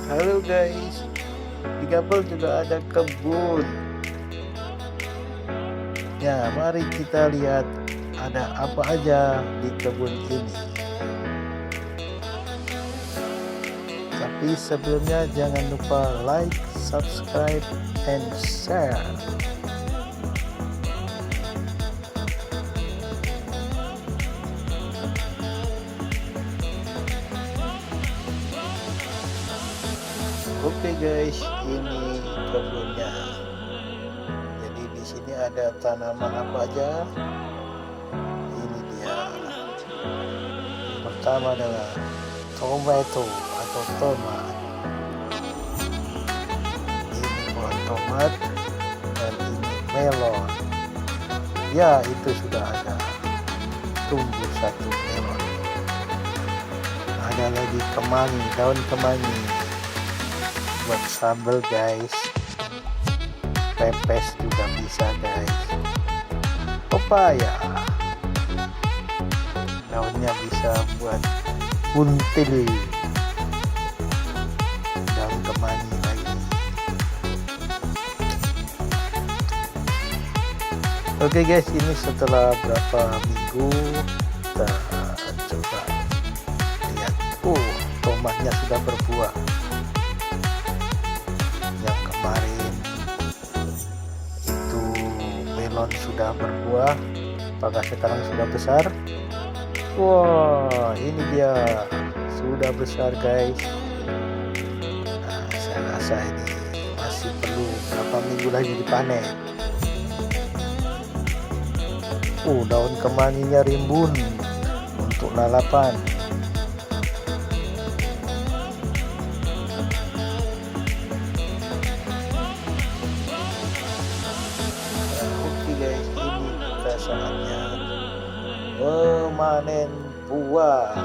Halo guys, di kapal juga ada kebun. Ya, mari kita lihat ada apa aja di kebun ini. Tapi sebelumnya jangan lupa like, subscribe, and share. Oke guys, ini kebunnya. Jadi di sini ada tanaman apa aja? Ini dia. Yang pertama adalah tomato atau tomat. Ini pohon tomat dan ini melon. Ya, itu sudah ada tumbuh satu melon. Ada lagi kemangi, daun kemangi buat sambal guys. Pepes juga bisa guys. Pepaya, daunnya bisa buat buntil. Daun kemangi lagi. Oke guys, ini setelah berapa minggu kita coba lihat. Tomatnya sudah berbuah. Yang kemarin itu melon sudah berbuah, apakah sekarang sudah besar? Wah, ini dia sudah besar guys. Nah, saya rasa ini masih perlu berapa minggu lagi dipanen. Daun kemanginya rimbun untuk lalapan. Oke guys, ini kita saatnya memanen buah.